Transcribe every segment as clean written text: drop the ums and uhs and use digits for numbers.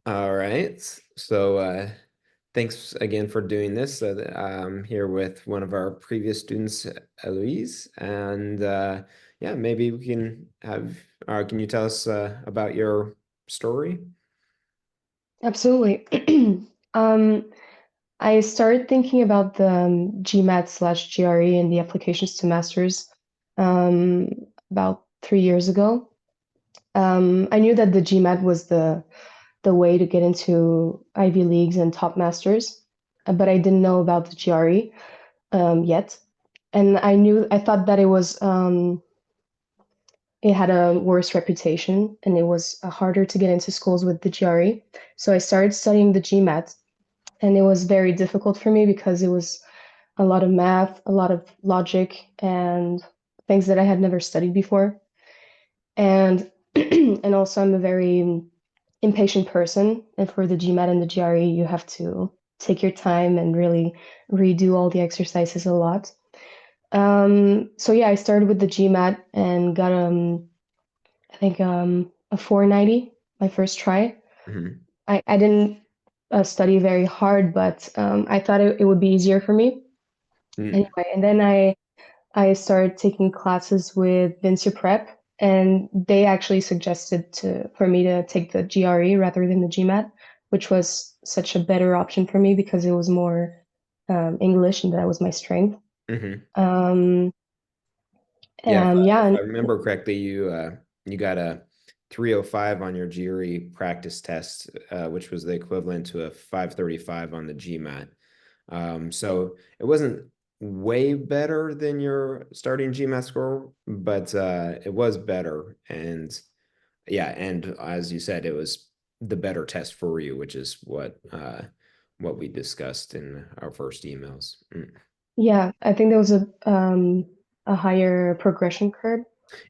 All right. So, thanks again for doing this. I'm here with one of our previous students, Héloise, and yeah, maybe we can have. Can you tell us about your story? Absolutely. Um, I started thinking about the GMAT/GRE and the applications to masters um, about 3 years ago. I knew that the GMAT was the way to get into Ivy Leagues and top masters, but I didn't know about the GRE yet. And I thought that it had a worse reputation and it was harder to get into schools with the GRE. So I started studying the GMAT, and it was very difficult for me because it was a lot of math, a lot of logic, and things that I had never studied before. And and also I'm a very impatient person, and for the GMAT and the GRE, you have to take your time and really redo all the exercises a lot. So yeah, I started with the GMAT and got I think a 490 my first try. Hmm. I didn't study very hard, but I thought it would be easier for me anyway. And then I started taking classes with Vincia Prep, and they actually suggested for me to take the GRE rather than the GMAT, which was such a better option for me because it was more English and that was my strength. Hmm. Um, Yeah, and yeah, if and I remember correctly, you got a 305 on your GRE practice test, which was the equivalent to a 535 on the GMAT. So it wasn't way better than your starting GMAT score, but it was better. And yeah, and as you said, it was the better test for you, which is what we discussed in our first emails. Mm. yeah, I think there was a higher progression curve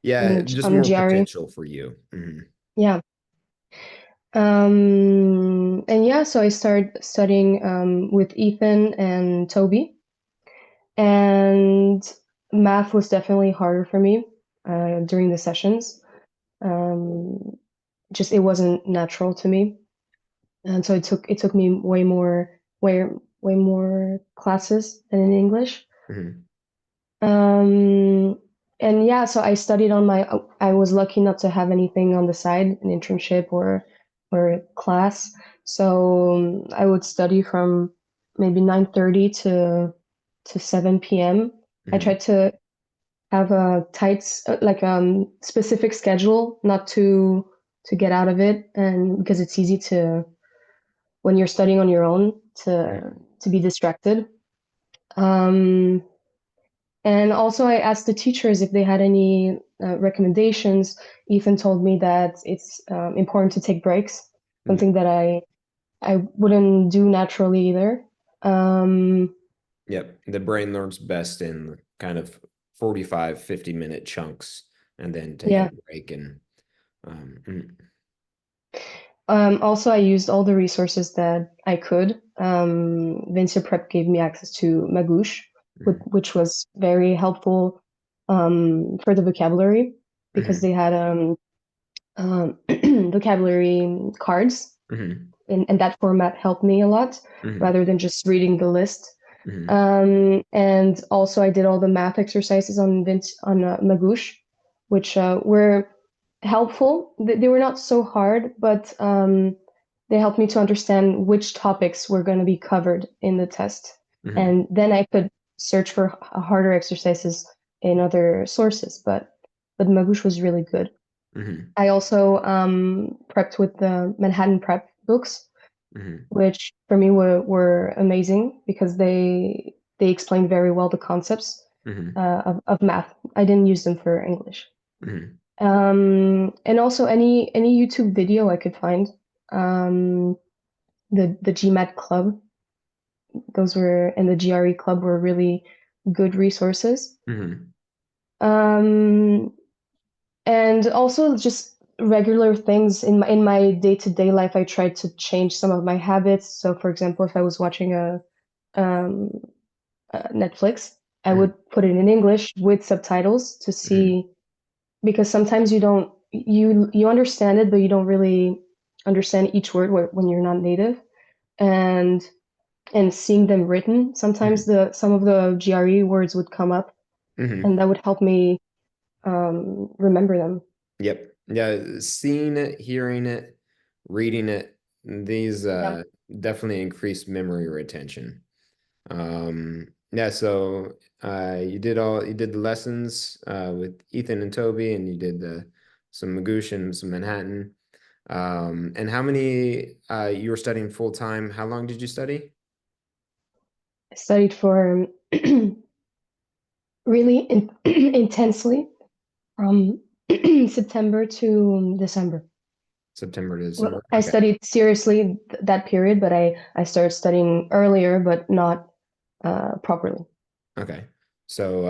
Yeah, just on the more GRE. potential for you. Mhm. Yeah. And yeah, so I started studying with Ethan and Toby, and math was definitely harder for me during the sessions. Um, just it wasn't natural to me, and so it took me way more classes than in English. Mhm. Um, and yeah, so I studied on my. I was lucky not to have anything on the side, an internship or a class. So I would study from maybe 9:30 to 7 p.m. I Mhm. tried to have a like specific schedule, not to get out of it, and because it's easy to when you're studying on your own to be distracted. Um, and also, I asked the teachers if they had any recommendations. Ethan told me that it's important to take breaks, Mhm. something that I wouldn't do naturally either. Um, Yep. The brain learns best in kind of 45, 50-minute chunks and then taking yeah. a break and mm, Also, I used all the resources that I could. Vincia Prep gave me access to Magoosh, mm, which was very helpful for the vocabulary because mhm, they had vocabulary cards, mhm, and that format helped me a lot mhm, rather than just reading the list. mhm, And also, I did all the math exercises on Magoosh, which were helpful. They were not so hard, but they helped me to understand which topics were going to be covered in the test. mhm, And then I could search for harder exercises in other sources. But Magoosh was really good. mhm, I also prepped with the Manhattan Prep books, mhm, which for me were amazing because they explained very well the concepts mhm, of math. I didn't use them for English. mhm, And also any YouTube video I could find. Um, the GMAT Club, those were and the GRE Club were really good resources. mhm, Um, and also just regular things in my day-to-day life. I tried to change some of my habits. So, for example, if I was watching um, Netflix, I would mhm, put it in English with subtitles to mhm, see because sometimes you don't you understand it, but you don't really. understand each word when you're not native, and seeing them written. Sometimes Mhm. some of the GRE words would come up, and Mhm. that would help me remember them. Yep. Yeah, seeing it, hearing it, reading it, these Yeah, definitely increase memory retention. Yeah, so you did the lessons with Ethan and Toby, and you did some Magoosh and some Manhattan. And how many you were studying full time? How long did you study? I studied for really intensely from September to December. September to Well, December. I Okay. studied seriously that period, but I started studying earlier, but not properly. Okay. So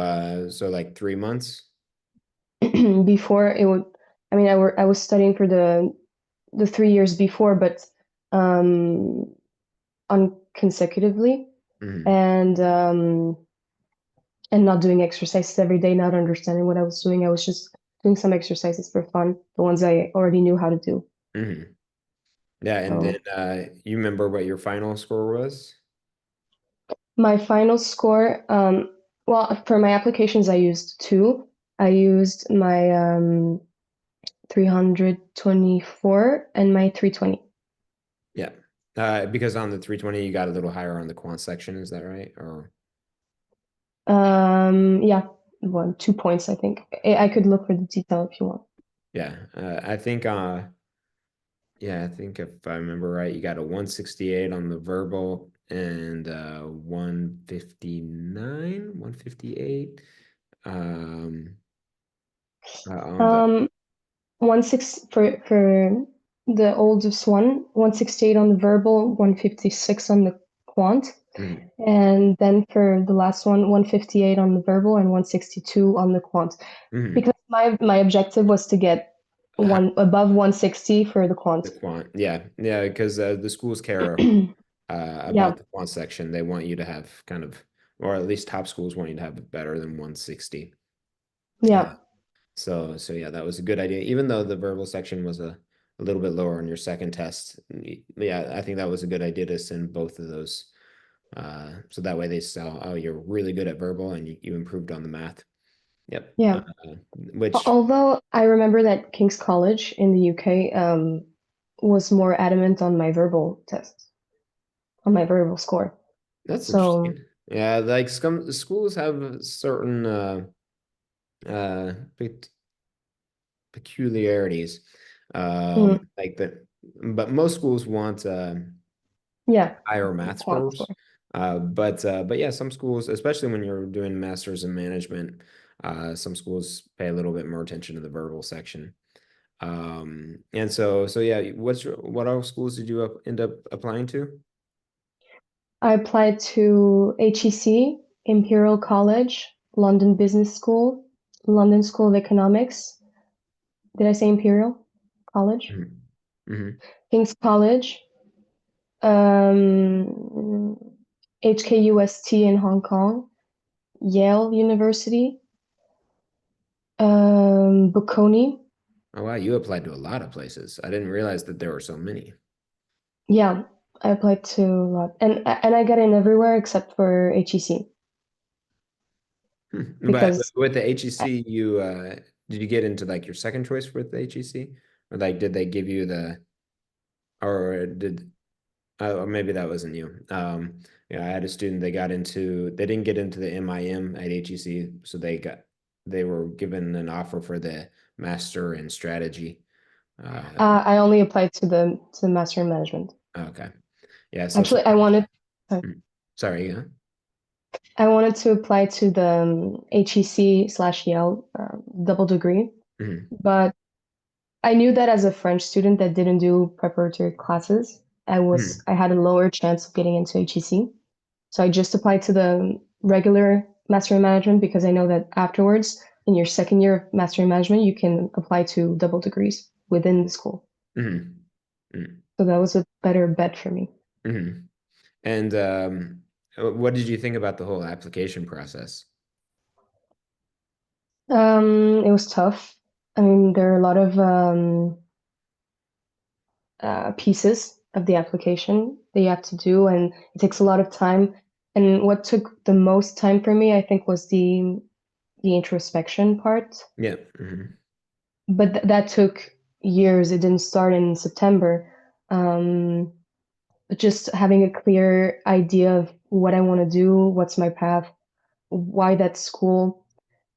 like 3 months. Before it would, I mean, I was studying for the 3 years before, but um, unconsecutively, Hmm. and not doing exercises every day, not understanding what I was doing. I was just doing some exercises for fun, the ones I already knew how to do. Hmm. Yeah, and then So you remember what your final score was? my final score, well, for my applications, I used two. I used my 324 and my 320. Yeah. Because on the 320 you got a little higher on the quant section, is that right? Or Yeah, 2 points, I think. I could look for the detail if you want. yeah, I think yeah, I think if I remember right, you got a 168 on the verbal and 159, 158 um on the Um, 16 for the oldest one, 168 on the verbal, 156 on the quant, mhm, and then for the last one, 158 on the verbal and 162 on the quant. mhm. Because my objective was to get one above 160 for the quant. The quant, yeah, yeah, because the schools care Yeah, about the quant section. They want you to have kind of, or at least top schools want you to have better than 160. Uh, yeah, so yeah, that was a good idea. Even though the verbal section was a little bit lower on your second test, yeah, I think that was a good idea to send both of those. So that way they saw, oh, you're really good at verbal and you improved on the math. Yep. yeah. Which Although I remember that King's College in the UK was more adamant on my verbal test, on my verbal score. That's So, interesting. Yeah, like some schools have certain uh peculiarities. mm, Like that, but most schools want yeah, higher math quant score. scores. But yeah, some schools, especially when you're doing masters in management, some schools pay a little bit more attention to the verbal section. And so yeah, what all schools did you end up applying to? I applied to HEC, Imperial College, London Business School, London School of Economics. Did I say Imperial College? Hmm. Hmm. King's College, um, HKUST in Hong Kong, Yale University, Bocconi. Oh wow, you applied to a lot of places. I didn't realize that there were so many. Yeah, I applied to a lot, and I got in everywhere except for HEC But because with the HEC, you did you get into like your second choice with the HEC? Or like did they give you the or did or maybe that wasn't you. Yeah, I had a student they didn't get into the MIM at HEC, so they were given an offer for the master in strategy. Uh I only applied to the Master in Management. okay. Yeah, so Actually, sorry, mm, sorry, yeah. I wanted to apply to the HEC/Yale double degree, Mhm, but I knew that as a French student that didn't do preparatory classes, mhm, I had a lower chance of getting into HEC. So I just applied to the regular Master in Management because I know that afterwards, in your second year of Master in Management, you can apply to double degrees within the school. mhm, mhm, So that was a better bet for me. mhm. And what did you think about the whole application process? It was tough. I mean, there are a lot of pieces of the application that you have to do, and it takes a lot of time. And what took the most time for me, I think, was the introspection part. Yeah. Hmm. But that took years. It didn't start in September. Um, just having a clear idea of what I want to do, what's my path, why that school.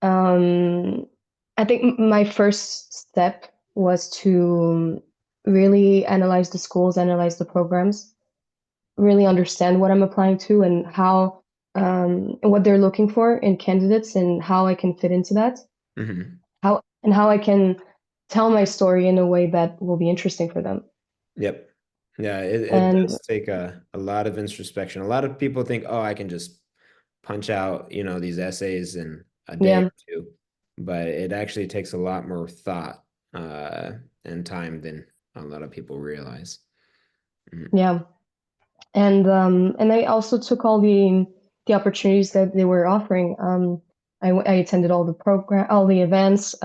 I think my first step was to really analyze the schools, analyze the programs, really understand what I'm applying to and how and what they're looking for in candidates and how I can fit into that. Hmm. How I can tell my story in a way that will be interesting for them. Yep. Yeah, it And does take a lot of introspection. A lot of people think, oh, I can just punch out, these essays in a day yeah, or two, but it actually takes a lot more thought uh, and time than a lot of people realize. Mhm. yeah. And I also took all the opportunities that they were offering. I attended all the events.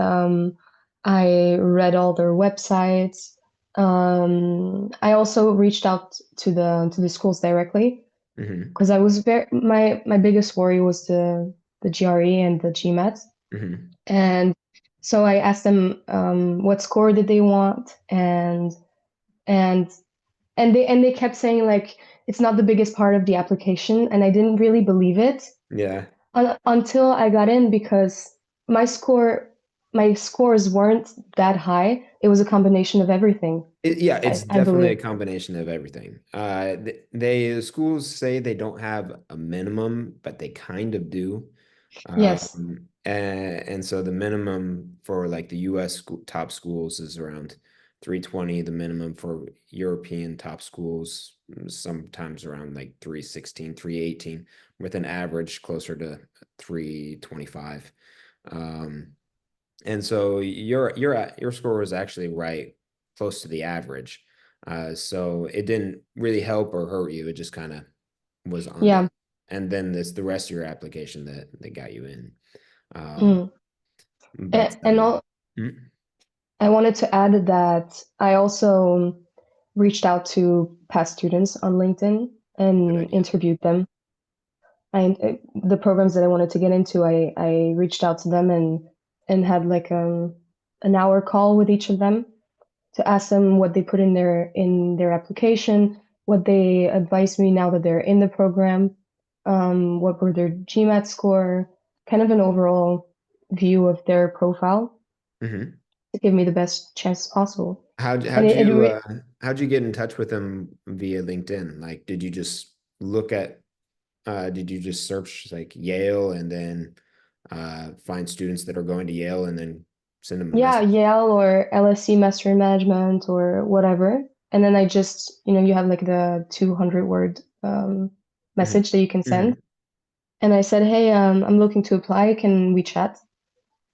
I read all their websites. I also reached out to the schools directly Mhm. because I was my biggest worry was the GRE and the GMAT. Mhm. And so I asked them what score did they want, and and they kept saying like it's not the biggest part of the application, and I didn't really believe it Yeah. until I got in because my score my scores weren't that high. It was a combination of everything. Yeah, it's I definitely a believe. combination of everything. They schools say they don't have a minimum, but they kind of do. Yes. And so the minimum for like the US school, top schools is around 320. The minimum for European top schools sometimes around like 316, 318, with an average closer to 325. Um, and so your score was actually right close to the average. So it didn't really help or hurt you. It just kind of was on there. Yeah. And then it's the rest of your application that got you in. Um, Mm. but And all, mm, I wanted to add that I also reached out to past students on LinkedIn good and idea. interviewed them. The programs that I wanted to get into, I reached out to them and had like an hour call with each of them to ask them what they put in their application, what they advised me now that they're in the program, what were their GMAT score, kind of an overall view of their profile Hmm. to give me the best chance possible. How'd, And how'd it, it you re- uh, how'd you get in touch with them via LinkedIn? Like, did you just look at did you just search like Yale and then find students that are going to Yale and then send them a yeah, message? Yale or LSE Master in Management or whatever. And then I just, you have like the 200 word Hmm. message that you can send. Hmm. And I said, hey, I'm looking to apply. Can we chat?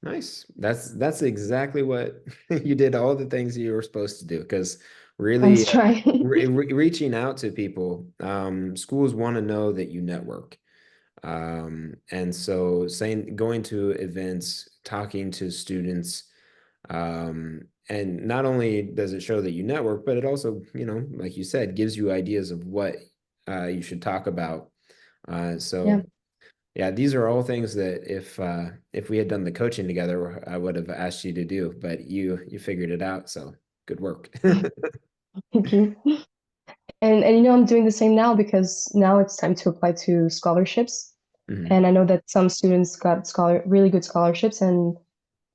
Nice. That's exactly what you did, all the things you were supposed to do. Because I was really, trying. reaching out to people, schools want to know that you network. And so saying going to events, talking to students, and not only does it show that you network, but it also, like you said, gives you ideas of what you should talk about. Yeah. So yeah, these are all things that if we had done the coaching together, I would have asked you to do, but you figured it out, so good work. Thank you. And I'm doing the same now because now it's time to apply to scholarships. Mhm. And I know that some students got really good scholarships, and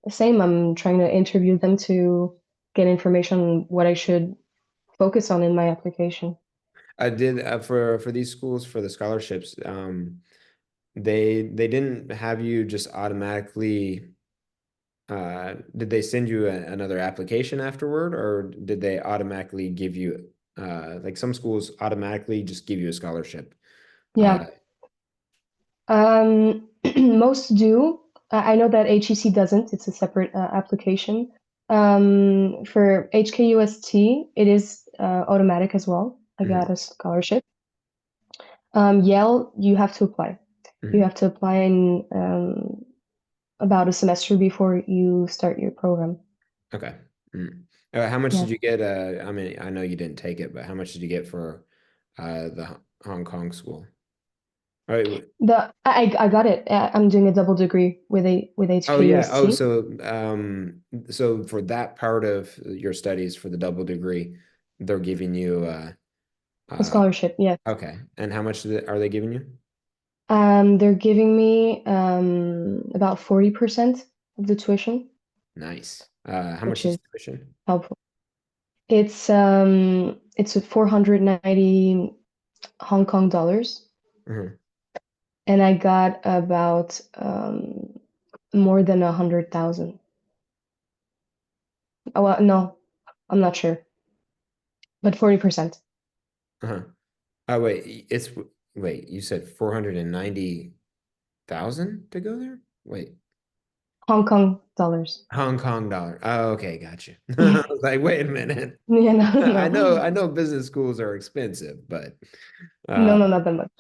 the same, I'm trying to interview them to get information on what I should focus on in my application. I did for these schools for the scholarships. They didn't have you just automatically. Did they send you another application afterward, or did they automatically give you like some schools automatically just give you a scholarship? Yeah. Most do. I know that HEC doesn't. It's a separate application. For HKUST, it is automatic as well. I got Mhm. a scholarship. Yale, you have to apply. You Mhm. have to apply in about a semester before you start your program. Okay. Mhm. How much Yeah. did you get? I mean, I know you didn't take it, but how much did you get for the Hong Kong school? Oh, I got it. I'm doing a double degree with oh yeah. Oh, HKUST. so for that part of your studies for the double degree, they're giving you A uh scholarship, yeah. okay. And how much are they giving you? They're giving me about 40% of the tuition, Nice. How much which is is tuition? helpful. It's 490 Hong Kong dollars, Mhm. and I got about more than 100,000. Oh well, no, I'm not sure, but 40% Uh-huh. Oh wait, wait, you said 490,000 to go there? Wait, Hong Kong dollars. Hong Kong dollar. Oh, okay, gotcha. I Yeah, was like, wait a minute. no, I no, know business schools are expensive, but no, uh no, not that much.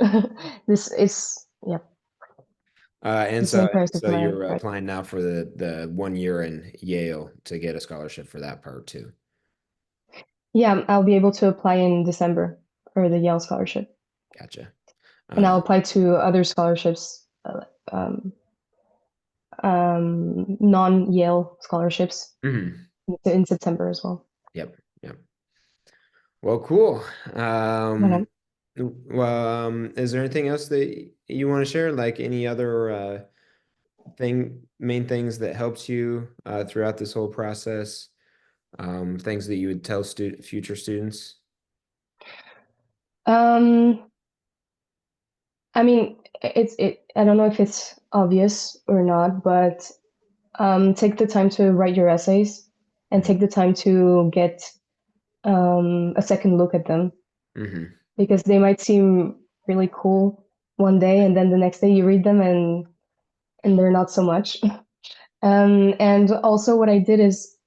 This is, yeah, and the same price as so my you're right. applying now for the 1 year in Yale to get a scholarship for that part too. Yeah, I'll be able to apply in December for the Yale scholarship, Gotcha. and I'll Uh, apply to other scholarships, non-Yale scholarships mhm. in September as well. Yep, yep. Well, cool. Okay. Is there anything else that you want to share? Like any other main things that helps you throughout this whole process? Things that you would tell future students? Um, I mean, I don't know if it's obvious or not, but take the time to write your essays and Mm-hmm. take the time to get a second look at them Mm-hmm. because they might seem really cool one day, and then the next day you read them and they're not so much. And also what I did is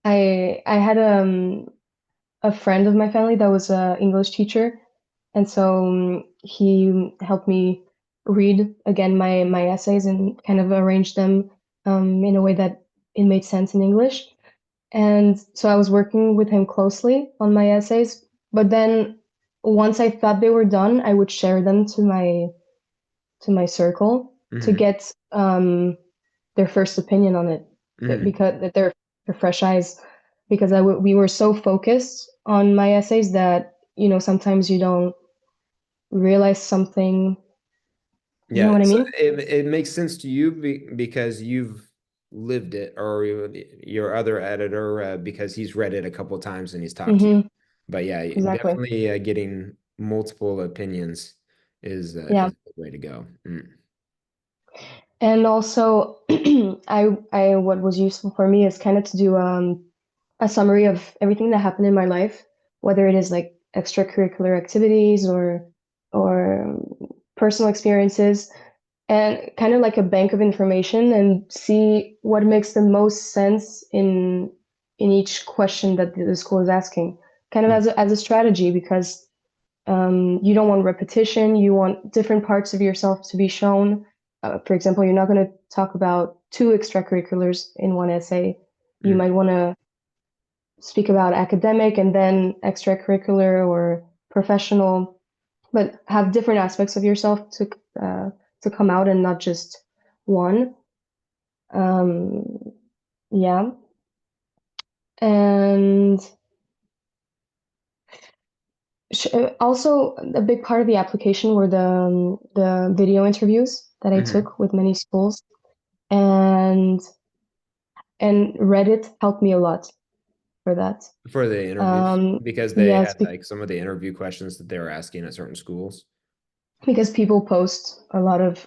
I had a friend of my family that was a English teacher, and so he helped me read again my essays and kind of arrange them in a way that it made sense in English. And so I was working with him closely on my essays, but then once I thought they were done, I would share them to my circle to Mm-hmm. get their first opinion on it Mm-hmm. because their fresh eyes because we were so focused on my essays that sometimes you don't realize something. You know Yeah, what I so mean? it makes sense to you because you've lived it, or your other editor because he's read it a couple times and he's talked to you. Mm-hmm. But yeah, Exactly. definitely getting multiple opinions Yeah. is the way to go. Mm. And also, I what was useful for me is kind of to do a summary of everything that happened in my life, whether it is like extracurricular activities or personal experiences, and kind of like a bank of information and see what makes the most sense in each question that the school is asking, kind of Mm. as a strategy because you don't want repetition. You want different parts of yourself to be shown. For example, you're not going to talk about two extracurriculars in one essay. You Mm. might want to speak about academic and then extracurricular or professional, but have different aspects of yourself to come out and not just one. Um, yeah, and also a big part of the application were the video interviews that I Mhm. took with many schools, and Reddit helped me a lot for that. For the interviews because they Yes, had like some of the interview questions that they were asking at certain schools. because people post a lot of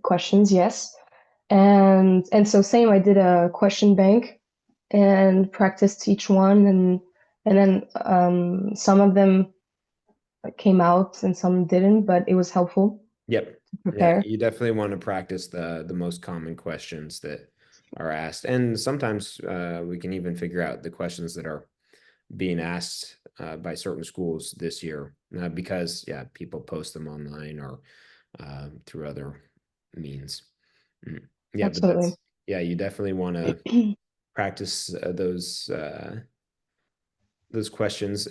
questions, yes. And so same, I did a question bank and practiced each one, and then some of them came out and some didn't, but it was helpful Yep. to Yeah, prepare. you definitely want to practice the most common questions that are asked. And sometimes we can even figure out the questions that are being asked by certain schools this year because yeah, people post them online or through other means. Mm. Yeah, but Absolutely. that's yeah, you definitely want to practice those questions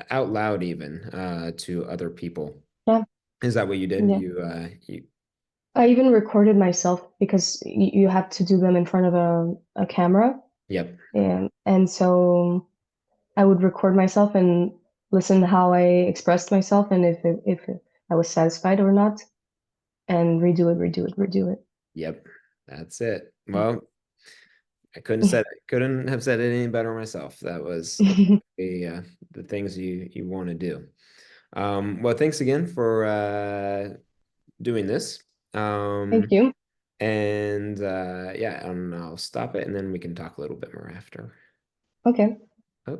out loud, even to other people. Yeah, Is that what you did? yeah. You I even recorded myself because you have to do them in front of a camera. Yep, And so I would record myself and listen to how I expressed myself and if I was satisfied or not, and redo it. yep, that's it. Well, I couldn't have said it any better myself. That was the things you want to do. Well, thanks again for doing this. Thank Um, you. and yeah, and I'll stop it, and then we can talk a little bit more after. Okay. Oh.